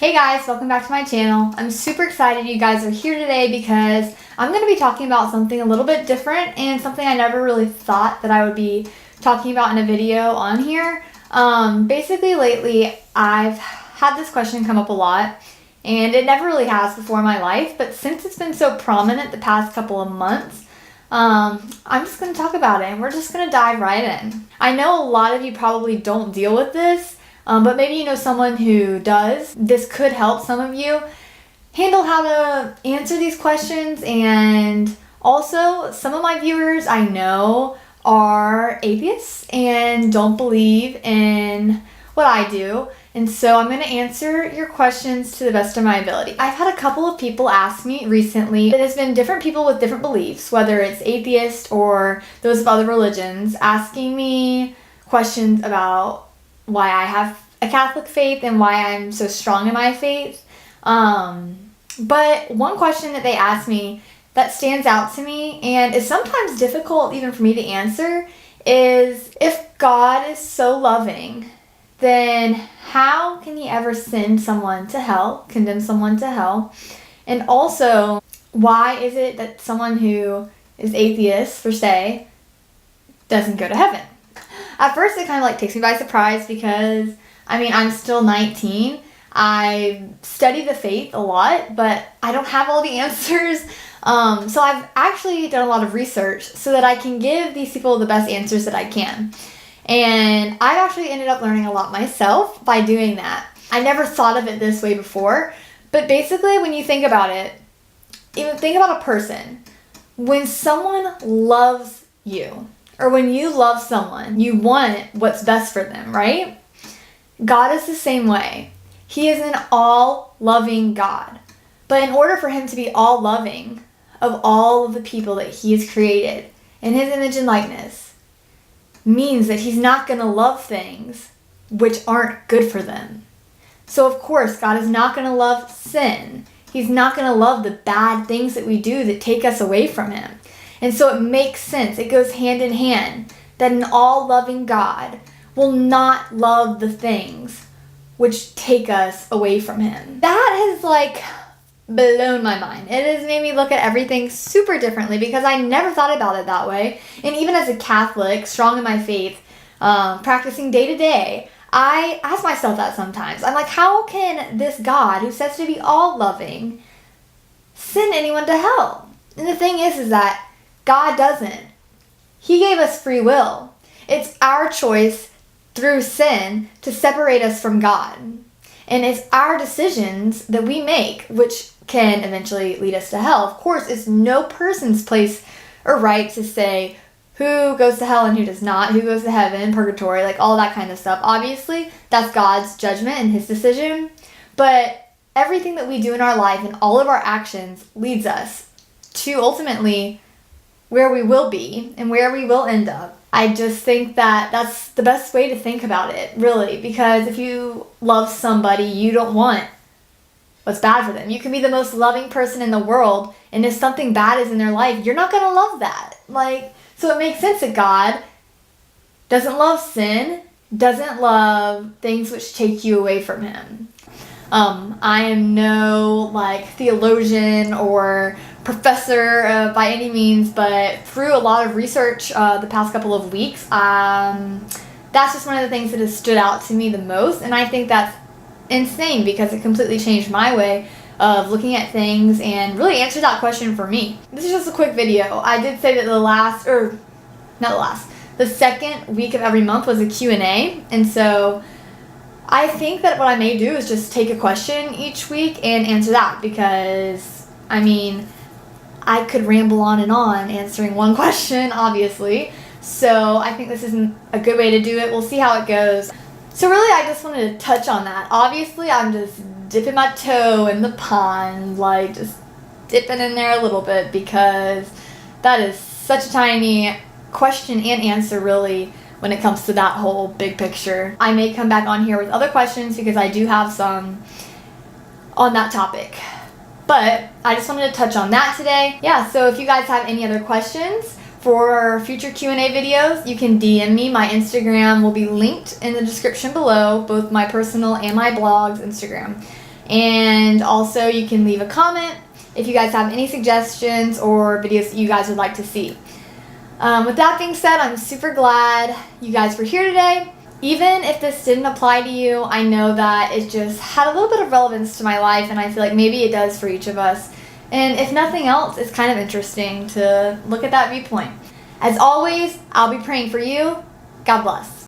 Hey guys, welcome back to my channel. I'm super excited you guys are here today because I'm going to be talking about something a little bit different and something I never really thought that I would be talking about in a video on here. Basically lately I've had this question come up a lot and it never really has before in my life, but since it's been so prominent the past couple of months, I'm just going to talk about it and we're just going to dive right in. I know a lot of you probably don't deal with this, but maybe you know someone who does. This could help some of you handle how to answer these questions. And also, some of my viewers I know are atheists and don't believe in what I do. And so I'm going to answer your questions to the best of my ability. I've had a couple of people ask me recently, it has been different people with different beliefs, whether it's atheist or those of other religions, asking me questions about why I have a Catholic faith and why I'm so strong in my faith. But one question that they asked me that stands out to me and is sometimes difficult even for me to answer is, if God is so loving, then how can he ever send someone to hell, condemn someone to hell? And also, why is it that someone who is atheist, per se, doesn't go to heaven? At first, it kind of takes me by surprise because, I'm still 19. I study the faith a lot, but I don't have all the answers. So I've actually done a lot of research so that I can give these people the best answers that I can. And I've actually ended up learning a lot myself by doing that. I never thought of it this way before, but basically when you think about it, even think about a person. When someone loves you, or when you love someone, you want what's best for them, right? God is the same way. He is an all-loving God. But in order for him to be all-loving of all of the people that he has created in his image and likeness, means that he's not going to love things which aren't good for them. So of course, God is not going to love sin. He's not going to love the bad things that we do that take us away from him. And so it makes sense, it goes hand in hand, that an all-loving God will not love the things which take us away from him. That has blown my mind. It has made me look at everything super differently because I never thought about it that way. And even as a Catholic, strong in my faith, practicing day to day, I ask myself that sometimes. I'm like, how can this God, who says to be all-loving, send anyone to hell? And the thing is that God doesn't. He gave us free will. It's our choice through sin to separate us from God. And it's our decisions that we make which can eventually lead us to hell. Of course, it's no person's place or right to say who goes to hell and who does not, who goes to heaven, purgatory, all that kind of stuff. Obviously, that's God's judgment and his decision. But everything that we do in our life and all of our actions leads us to ultimately where we will be and where we will end up. I just think that that's the best way to think about it, really, because if you love somebody, you don't want what's bad for them. You can be the most loving person in the world, and if something bad is in their life, you're not going to love that. So it makes sense that God doesn't love sin, doesn't love things which take you away from him. I am no theologian or professor by any means, but through a lot of research the past couple of weeks, that's just one of the things that has stood out to me the most. And I think that's insane because it completely changed my way of looking at things and really answered that question for me. This is just a quick video. I did say that the second week of every month was a Q&A, and so I think that what I may do is just take a question each week and answer that because, I could ramble on and on answering one question, obviously. So I think this isn't a good way to do it. We'll see how it goes. So really, I just wanted to touch on that. Obviously, I'm just dipping my toe in the pond, just dipping in there a little bit because that is such a tiny question and answer, really, when it comes to that whole big picture. I may come back on here with other questions because I do have some on that topic. But I just wanted to touch on that today. Yeah, so if you guys have any other questions for future Q&A videos, you can DM me. My Instagram will be linked in the description below, both my personal and my blog's Instagram. And also you can leave a comment if you guys have any suggestions or videos that you guys would like to see. With that being said, I'm super glad you guys were here today. Even if this didn't apply to you, I know that it just had a little bit of relevance to my life, and I feel like maybe it does for each of us. And if nothing else, it's kind of interesting to look at that viewpoint. As always, I'll be praying for you. God bless.